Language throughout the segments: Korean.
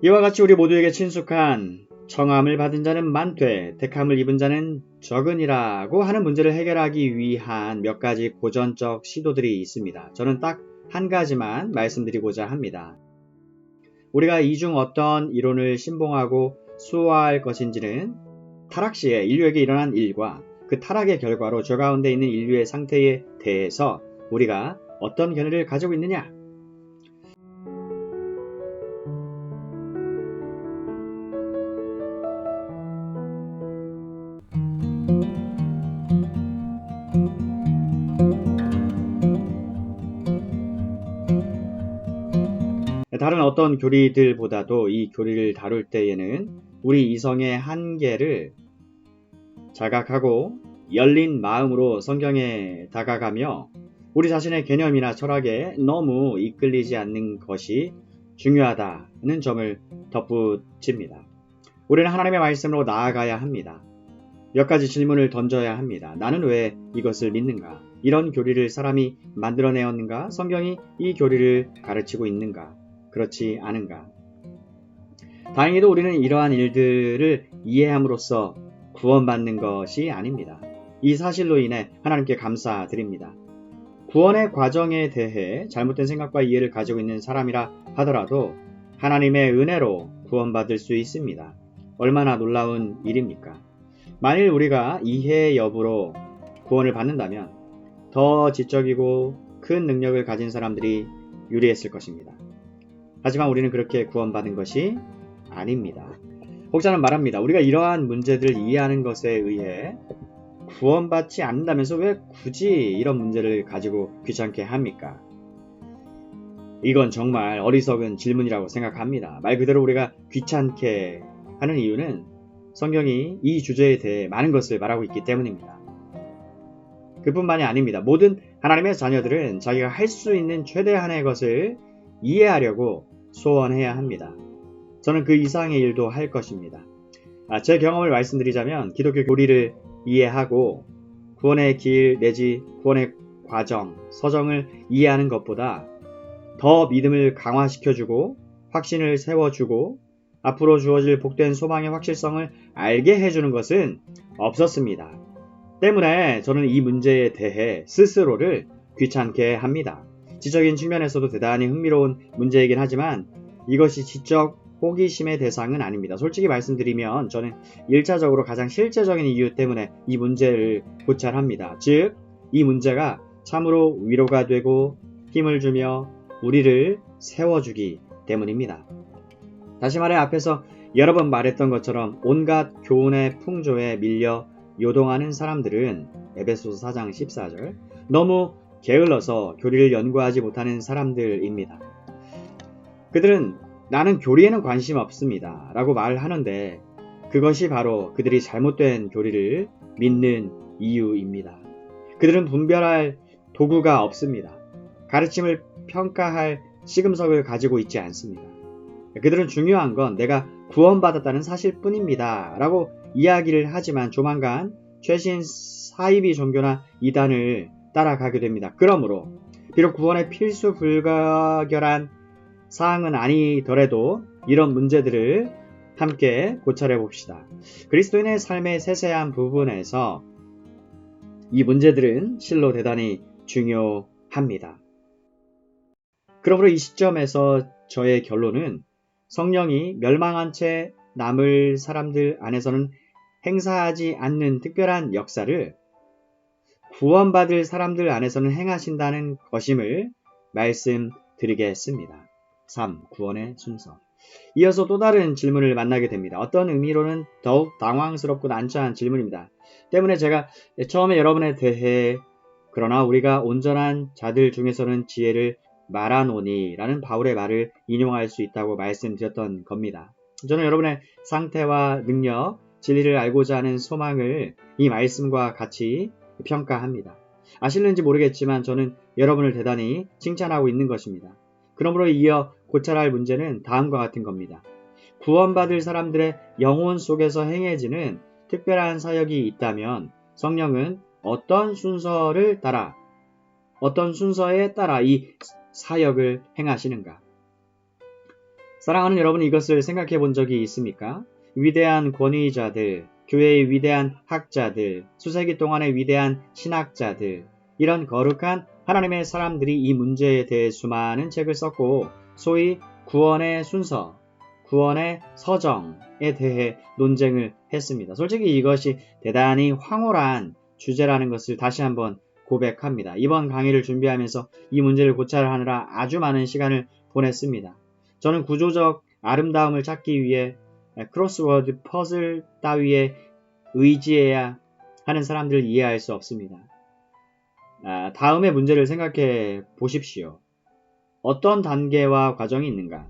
이와 같이 우리 모두에게 친숙한 청함을 받은 자는 많되 택함을 입은 자는 적으니라고 하는 문제를 해결하기 위한 몇 가지 고전적 시도들이 있습니다. 저는 딱 한 가지만 말씀드리고자 합니다. 우리가 이 중 어떤 이론을 신봉하고 수호할 것인지는 타락 시에 인류에게 일어난 일과 그 타락의 결과로 죄 가운데 있는 인류의 상태에 대해서 우리가 어떤 견해를 가지고 있느냐, 다른 어떤 교리들보다도 이 교리를 다룰 때에는 우리 이성의 한계를 자각하고 열린 마음으로 성경에 다가가며 우리 자신의 개념이나 철학에 너무 이끌리지 않는 것이 중요하다는 점을 덧붙입니다. 우리는 하나님의 말씀으로 나아가야 합니다. 몇 가지 질문을 던져야 합니다. 나는 왜 이것을 믿는가? 이런 교리를 사람이 만들어내었는가? 성경이 이 교리를 가르치고 있는가? 그렇지 않은가? 다행히도 우리는 이러한 일들을 이해함으로써 구원받는 것이 아닙니다. 이 사실로 인해 하나님께 감사드립니다. 구원의 과정에 대해 잘못된 생각과 이해를 가지고 있는 사람이라 하더라도 하나님의 은혜로 구원받을 수 있습니다. 얼마나 놀라운 일입니까? 만일 우리가 이해 여부로 구원을 받는다면 더 지적이고 큰 능력을 가진 사람들이 유리했을 것입니다. 하지만 우리는 그렇게 구원받은 것이 아닙니다. 혹자는 말합니다. 우리가 이러한 문제들을 이해하는 것에 의해 구원받지 않는다면서 왜 굳이 이런 문제를 가지고 귀찮게 합니까? 이건 정말 어리석은 질문이라고 생각합니다. 말 그대로 우리가 귀찮게 하는 이유는 성경이 이 주제에 대해 많은 것을 말하고 있기 때문입니다. 그뿐만이 아닙니다. 모든 하나님의 자녀들은 자기가 할 수 있는 최대한의 것을 이해하려고 소원해야 합니다. 저는 그 이상의 일도 할 것입니다. 제 경험을 말씀드리자면 기독교 교리를 이해하고 구원의 길 내지 구원의 과정, 서정을 이해하는 것보다 더 믿음을 강화시켜주고 확신을 세워주고 앞으로 주어질 복된 소망의 확실성을 알게 해주는 것은 없었습니다. 때문에 저는 이 문제에 대해 스스로를 귀찮게 합니다. 지적인 측면에서도 대단히 흥미로운 문제이긴 하지만 이것이 지적 호기심의 대상은 아닙니다. 솔직히 말씀드리면 저는 1차적으로 가장 실제적인 이유 때문에 이 문제를 고찰합니다. 즉, 이 문제가 참으로 위로가 되고 힘을 주며 우리를 세워주기 때문입니다. 다시 말해 앞에서 여러 번 말했던 것처럼 온갖 교훈의 풍조에 밀려 요동하는 사람들은 에베소서 4장 14절 너무 게을러서 교리를 연구하지 못하는 사람들입니다. 그들은 나는 교리에는 관심 없습니다 라고 말하는데 그것이 바로 그들이 잘못된 교리를 믿는 이유입니다. 그들은 분별할 도구가 없습니다. 가르침을 평가할 시금석을 가지고 있지 않습니다. 그들은 중요한 건 내가 구원받았다는 사실뿐입니다 라고 이야기를 하지만 조만간 최신 사이비 종교나 이단을 따라가게 됩니다. 그러므로 비록 구원의 필수 불가결한 사항은 아니더라도 이런 문제들을 함께 고찰해 봅시다. 그리스도인의 삶의 세세한 부분에서 이 문제들은 실로 대단히 중요합니다. 그러므로 이 시점에서 저의 결론은 성령이 멸망한 채 남을 사람들 안에서는 행사하지 않는 특별한 역사를 구원받을 사람들 안에서는 행하신다는 것임을 말씀드리겠습니다. 3. 구원의 순서. 이어서 또 다른 질문을 만나게 됩니다. 어떤 의미로는 더욱 당황스럽고 난처한 질문입니다. 때문에 제가 처음에 여러분에 대해 그러나 우리가 온전한 자들 중에서는 지혜를 말하노니 라는 바울의 말을 인용할 수 있다고 말씀드렸던 겁니다. 저는 여러분의 상태와 능력, 진리를 알고자 하는 소망을 이 말씀과 같이 평가합니다. 아실는지 모르겠지만 저는 여러분을 대단히 칭찬하고 있는 것입니다. 그러므로 이어 고찰할 문제는 다음과 같은 겁니다. 구원받을 사람들의 영혼 속에서 행해지는 특별한 사역이 있다면 성령은 어떤 순서에 따라 이 사역을 행하시는가? 사랑하는 여러분, 이것을 생각해 본 적이 있습니까? 위대한 권위자들, 교회의 위대한 학자들, 수세기 동안의 위대한 신학자들, 이런 거룩한 하나님의 사람들이 이 문제에 대해 수많은 책을 썼고, 소위 구원의 순서, 구원의 서정에 대해 논쟁을 했습니다. 솔직히 이것이 대단히 황홀한 주제라는 것을 다시 한번 고백합니다. 이번 강의를 준비하면서 이 문제를 고찰하느라 아주 많은 시간을 보냈습니다. 저는 구조적 아름다움을 찾기 위해 크로스워드 퍼즐 따위에 의지해야 하는 사람들을 이해할 수 없습니다. 다음의 문제를 생각해 보십시오. 어떤 단계와 과정이 있는가?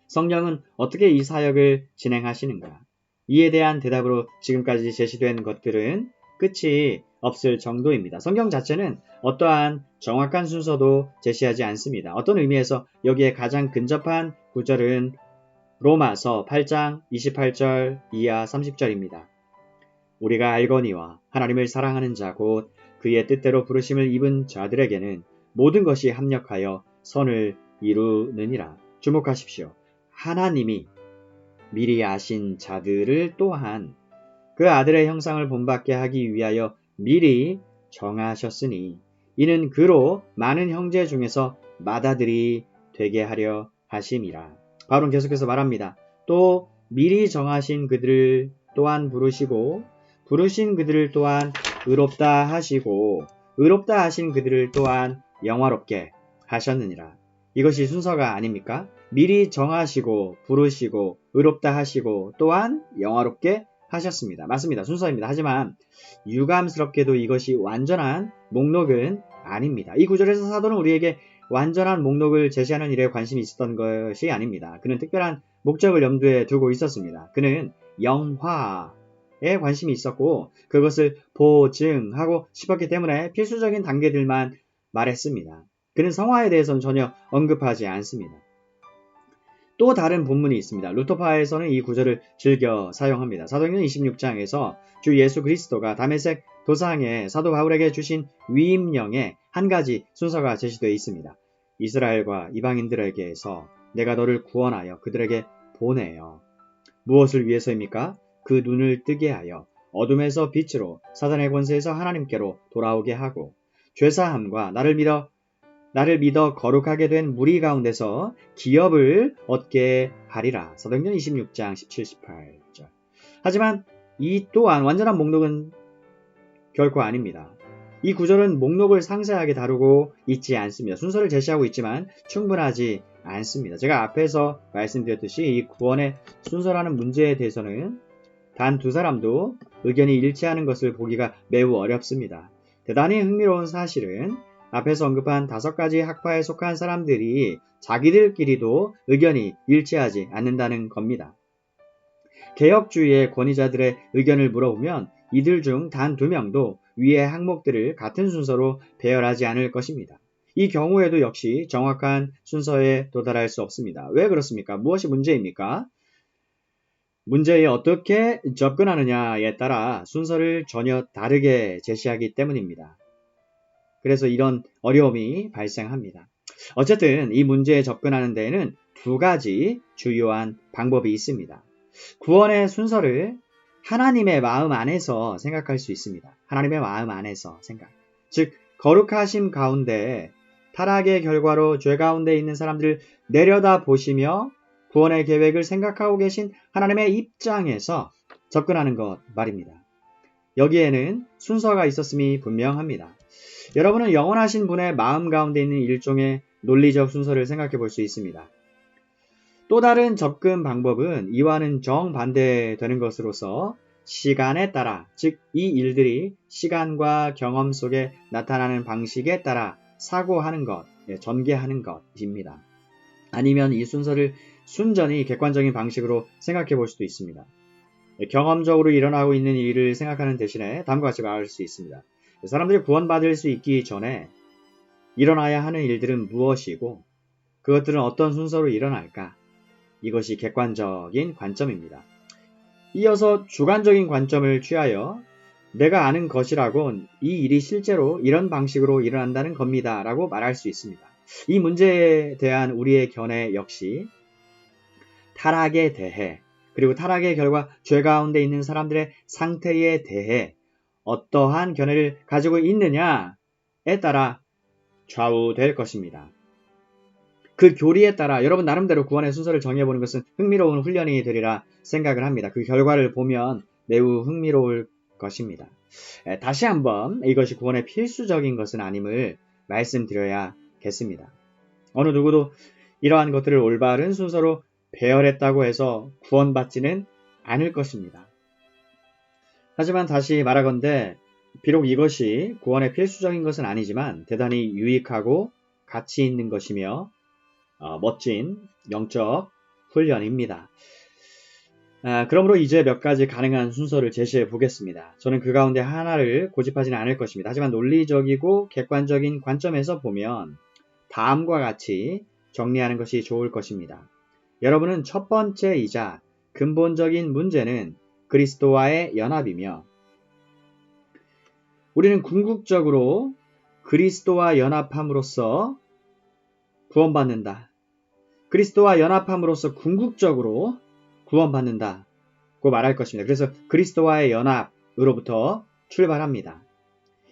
성령은 어떻게 이 사역을 진행하시는가? 이에 대한 대답으로 지금까지 제시된 것들은 끝이 없을 정도입니다. 성경 자체는 어떠한 정확한 순서도 제시하지 않습니다. 어떤 의미에서 여기에 가장 근접한 구절은 로마서 8장 28절 이하 30절입니다. 우리가 알거니와 하나님을 사랑하는 자 곧 그의 뜻대로 부르심을 입은 자들에게는 모든 것이 합력하여 선을 이루느니라. 주목하십시오. 하나님이 미리 아신 자들을 또한 그 아들의 형상을 본받게 하기 위하여 미리 정하셨으니 이는 그로 많은 형제 중에서 맏아들이 되게 하려 하심이라. 바울은 계속해서 말합니다. 또 미리 정하신 그들을 또한 부르시고 부르신 그들을 또한 의롭다 하시고 의롭다 하신 그들을 또한 영화롭게 하셨느니라. 이것이 순서가 아닙니까? 미리 정하시고 부르시고 의롭다 하시고 또한 영화롭게 하셨습니다. 맞습니다. 순서입니다. 하지만 유감스럽게도 이것이 완전한 목록은 아닙니다. 이 구절에서 사도는 우리에게 완전한 목록을 제시하는 일에 관심이 있었던 것이 아닙니다. 그는 특별한 목적을 염두에 두고 있었습니다. 그는 영화에 관심이 있었고 그것을 보증하고 싶었기 때문에 필수적인 단계들만 말했습니다. 그는 성화에 대해서는 전혀 언급하지 않습니다. 또 다른 본문이 있습니다. 루터파에서는 이 구절을 즐겨 사용합니다. 사도행전 26장에서 주 예수 그리스도가 다메섹 도상에 사도 바울에게 주신 위임령에 한 가지 순서가 제시되어 있습니다. 이스라엘과 이방인들에게서 내가 너를 구원하여 그들에게 보내어 무엇을 위해서입니까? 그 눈을 뜨게 하여 어둠에서 빛으로 사단의 권세에서 하나님께로 돌아오게 하고 죄사함과 나를 믿어 거룩하게 된 무리 가운데서 기업을 얻게 하리라. 사도행전 26장 17, 18절. 하지만 이 또한 완전한 목록은 결코 아닙니다. 이 구절은 목록을 상세하게 다루고 있지 않습니다. 순서를 제시하고 있지만 충분하지 않습니다. 제가 앞에서 말씀드렸듯이 이 구원의 순서라는 문제에 대해서는 단 두 사람도 의견이 일치하는 것을 보기가 매우 어렵습니다. 대단히 흥미로운 사실은 앞에서 언급한 5가지 학파에 속한 사람들이 자기들끼리도 의견이 일치하지 않는다는 겁니다. 개혁주의의 권위자들의 의견을 물어보면 이들 중 단 2명도 위의 항목들을 같은 순서로 배열하지 않을 것입니다. 이 경우에도 역시 정확한 순서에 도달할 수 없습니다. 왜 그렇습니까? 무엇이 문제입니까? 문제에 어떻게 접근하느냐에 따라 순서를 전혀 다르게 제시하기 때문입니다. 그래서 이런 어려움이 발생합니다. 어쨌든 이 문제에 접근하는 데에는 2가지 주요한 방법이 있습니다. 구원의 순서를 하나님의 마음 안에서 생각할 수 있습니다. 하나님의 마음 안에서 생각. 즉 거룩하심 가운데 타락의 결과로 죄 가운데 있는 사람들을 내려다 보시며 구원의 계획을 생각하고 계신 하나님의 입장에서 접근하는 것 말입니다. 여기에는 순서가 있었음이 분명합니다. 여러분은 영원하신 분의 마음 가운데 있는 일종의 논리적 순서를 생각해 볼 수 있습니다. 또 다른 접근 방법은 이와는 정반대되는 것으로서 시간에 따라, 즉 이 일들이 시간과 경험 속에 나타나는 방식에 따라 사고하는 것, 전개하는 것입니다. 아니면 이 순서를 순전히 객관적인 방식으로 생각해 볼 수도 있습니다. 경험적으로 일어나고 있는 일을 생각하는 대신에 다음과 같이 말할 수 있습니다. 사람들이 구원받을 수 있기 전에 일어나야 하는 일들은 무엇이고 그것들은 어떤 순서로 일어날까? 이것이 객관적인 관점입니다. 이어서 주관적인 관점을 취하여 내가 아는 것이라곤 이 일이 실제로 이런 방식으로 일어난다는 겁니다 라고 말할 수 있습니다. 이 문제에 대한 우리의 견해 역시 타락에 대해 그리고 타락의 결과 죄 가운데 있는 사람들의 상태에 대해 어떠한 견해를 가지고 있느냐에 따라 좌우될 것입니다. 그 교리에 따라 여러분 나름대로 구원의 순서를 정해보는 것은 흥미로운 훈련이 되리라 생각을 합니다. 그 결과를 보면 매우 흥미로울 것입니다. 다시 한번 이것이 구원의 필수적인 것은 아님을 말씀드려야겠습니다. 어느 누구도 이러한 것들을 올바른 순서로 배열했다고 해서 구원받지는 않을 것입니다. 하지만 다시 말하건대 비록 이것이 구원의 필수적인 것은 아니지만 대단히 유익하고 가치 있는 것이며 멋진 영적 훈련입니다. 그러므로 이제 몇 가지 가능한 순서를 제시해 보겠습니다. 저는 그 가운데 하나를 고집하지는 않을 것입니다. 하지만 논리적이고 객관적인 관점에서 보면 다음과 같이 정리하는 것이 좋을 것입니다. 여러분은 첫 번째이자 근본적인 문제는 그리스도와의 연합이며 우리는 궁극적으로 그리스도와 연합함으로써 구원받는다. 그리스도와 연합함으로써 궁극적으로 구원받는다고 말할 것입니다. 그래서 그리스도와의 연합으로부터 출발합니다.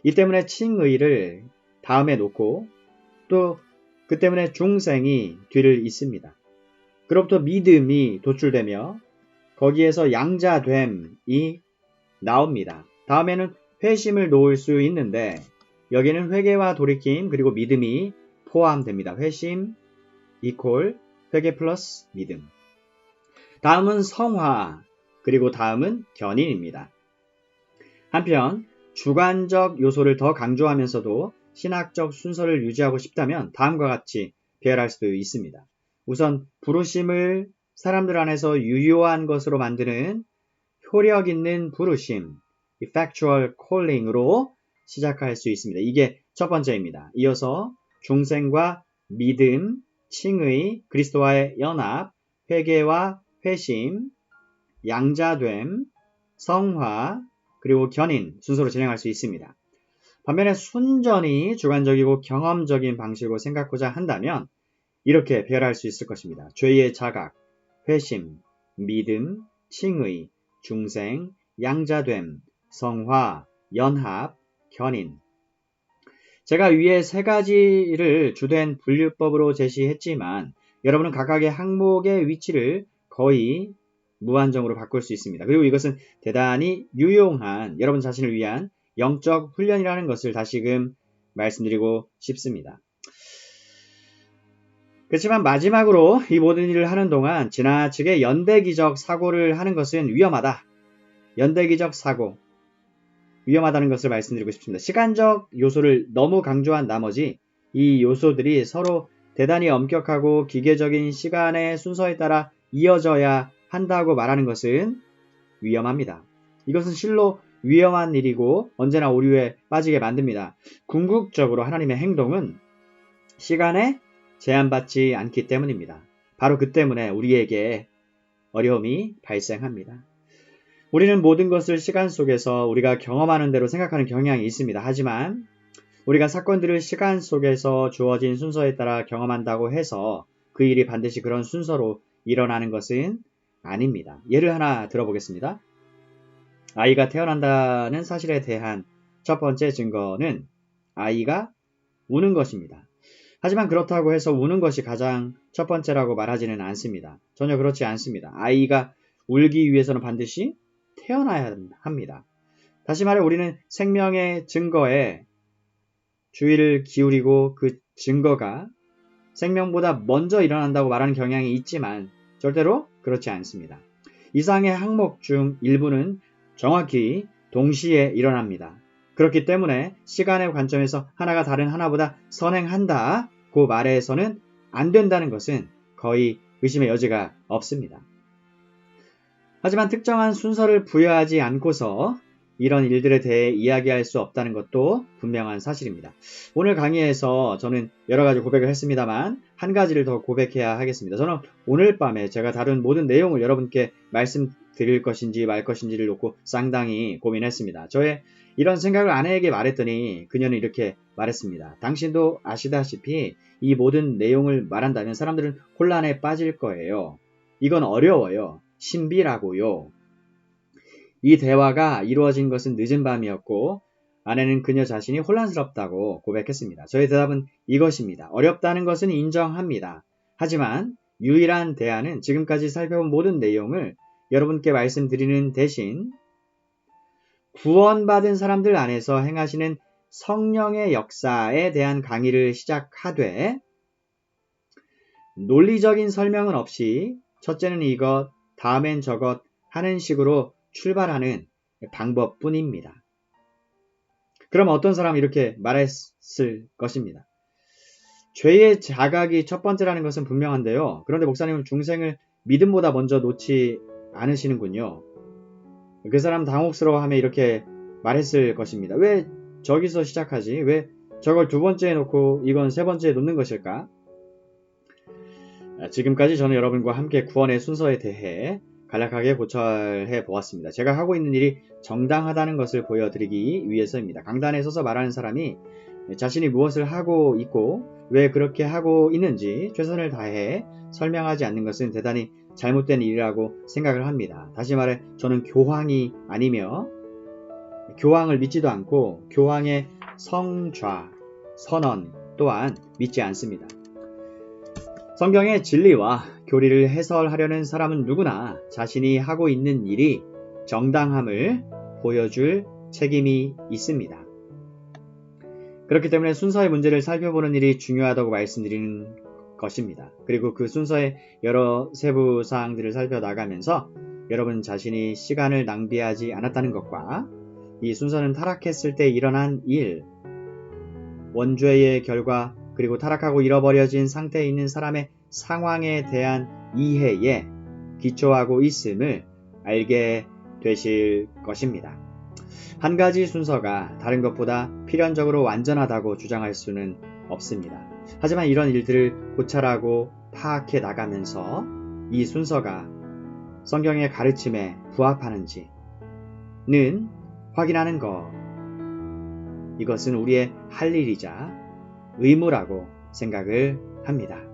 이 때문에 칭의를 다음에 놓고 또 그 때문에 중생이 뒤를 잇습니다. 그로부터 믿음이 도출되며 거기에서 양자됨이 나옵니다. 다음에는 회심을 놓을 수 있는데 여기는 회개와 돌이킴 그리고 믿음이 포함됩니다. 회심 이퀄 회개 플러스 믿음. 다음은 성화 그리고 다음은 견인입니다. 한편 주관적 요소를 더 강조하면서도 신학적 순서를 유지하고 싶다면 다음과 같이 배열할 수도 있습니다. 우선 부르심을 사람들 안에서 유효한 것으로 만드는 효력 있는 부르심, effectual calling으로 시작할 수 있습니다. 이게 첫 번째입니다. 이어서 중생과 믿음, 칭의, 그리스도와의 연합, 회개와 회심, 양자됨, 성화, 그리고 견인 순서로 진행할 수 있습니다. 반면에 순전히 주관적이고 경험적인 방식으로 생각하고자 한다면 이렇게 배열할 수 있을 것입니다. 죄의 자각, 회심, 믿음, 칭의, 중생, 양자됨, 성화, 연합, 견인. 제가 위에 세 가지를 주된 분류법으로 제시했지만 여러분은 각각의 항목의 위치를 거의 무한정으로 바꿀 수 있습니다. 그리고 이것은 대단히 유용한 여러분 자신을 위한 영적 훈련이라는 것을 다시금 말씀드리고 싶습니다. 그렇지만 마지막으로 이 모든 일을 하는 동안 지나치게 연대기적 사고를 하는 것은 위험하다. 연대기적 사고. 위험하다는 것을 말씀드리고 싶습니다. 시간적 요소를 너무 강조한 나머지 이 요소들이 서로 대단히 엄격하고 기계적인 시간의 순서에 따라 이어져야 한다고 말하는 것은 위험합니다. 이것은 실로 위험한 일이고 언제나 오류에 빠지게 만듭니다. 궁극적으로 하나님의 행동은 시간에 제한받지 않기 때문입니다. 바로 그 때문에 우리에게 어려움이 발생합니다. 우리는 모든 것을 시간 속에서 우리가 경험하는 대로 생각하는 경향이 있습니다. 하지만 우리가 사건들을 시간 속에서 주어진 순서에 따라 경험한다고 해서 그 일이 반드시 그런 순서로 일어나는 것은 아닙니다. 예를 하나 들어보겠습니다. 아이가 태어난다는 사실에 대한 첫 번째 증거는 아이가 우는 것입니다. 하지만 그렇다고 해서 우는 것이 가장 첫 번째라고 말하지는 않습니다. 전혀 그렇지 않습니다. 아이가 울기 위해서는 반드시 태어나야 합니다. 다시 말해 우리는 생명의 증거에 주의를 기울이고 그 증거가 생명보다 먼저 일어난다고 말하는 경향이 있지만 절대로 그렇지 않습니다. 이상의 항목 중 일부는 정확히 동시에 일어납니다. 그렇기 때문에 시간의 관점에서 하나가 다른 하나보다 선행한다고 말해서는 안 된다는 것은 거의 의심의 여지가 없습니다. 하지만 특정한 순서를 부여하지 않고서 이런 일들에 대해 이야기할 수 없다는 것도 분명한 사실입니다. 오늘 강의에서 저는 여러 가지 고백을 했습니다만 한 가지를 더 고백해야 하겠습니다. 저는 오늘 밤에 제가 다룬 모든 내용을 여러분께 말씀드릴 것인지 말 것인지를 놓고 상당히 고민했습니다. 저의 이런 생각을 아내에게 말했더니 그녀는 이렇게 말했습니다. 당신도 아시다시피 이 모든 내용을 말한다면 사람들은 혼란에 빠질 거예요. 이건 어려워요. 신비라고요. 이 대화가 이루어진 것은 늦은 밤이었고 아내는 그녀 자신이 혼란스럽다고 고백했습니다. 저의 대답은 이것입니다. 어렵다는 것은 인정합니다. 하지만 유일한 대안은 지금까지 살펴본 모든 내용을 여러분께 말씀드리는 대신 구원받은 사람들 안에서 행하시는 성령의 역사에 대한 강의를 시작하되 논리적인 설명은 없이 첫째는 이것, 다음엔 저것 하는 식으로 출발하는 방법뿐입니다. 그럼 어떤 사람은 이렇게 말했을 것입니다. 죄의 자각이 첫 번째라는 것은 분명한데요. 그런데 목사님은 중생을 믿음보다 먼저 놓지 않으시는군요. 그 사람 당혹스러워하며 이렇게 말했을 것입니다. 왜 저기서 시작하지? 왜 저걸 두 번째에 놓고 이건 세 번째에 놓는 것일까? 지금까지 저는 여러분과 함께 구원의 순서에 대해 간략하게 고찰해 보았습니다. 제가 하고 있는 일이 정당하다는 것을 보여드리기 위해서입니다. 강단에 서서 말하는 사람이 자신이 무엇을 하고 있고 왜 그렇게 하고 있는지 최선을 다해 설명하지 않는 것은 대단히 잘못된 일이라고 생각을 합니다. 다시 말해 저는 교황이 아니며 교황을 믿지도 않고 교황의 성좌, 선언 또한 믿지 않습니다. 성경의 진리와 교리를 해설하려는 사람은 누구나 자신이 하고 있는 일이 정당함을 보여줄 책임이 있습니다. 그렇기 때문에 순서의 문제를 살펴보는 일이 중요하다고 말씀드리는 것입니다. 그리고 그 순서의 여러 세부 사항들을 살펴나가면서 여러분 자신이 시간을 낭비하지 않았다는 것과 이 순서는 타락했을 때 일어난 일, 원죄의 결과 그리고 타락하고 잃어버려진 상태에 있는 사람의 상황에 대한 이해에 기초하고 있음을 알게 되실 것입니다. 한 가지 순서가 다른 것보다 필연적으로 완전하다고 주장할 수는 없습니다. 하지만 이런 일들을 고찰하고 파악해 나가면서 이 순서가 성경의 가르침에 부합하는지는 확인하는 것. 이것은 우리의 할 일이자 의무라고 생각을 합니다.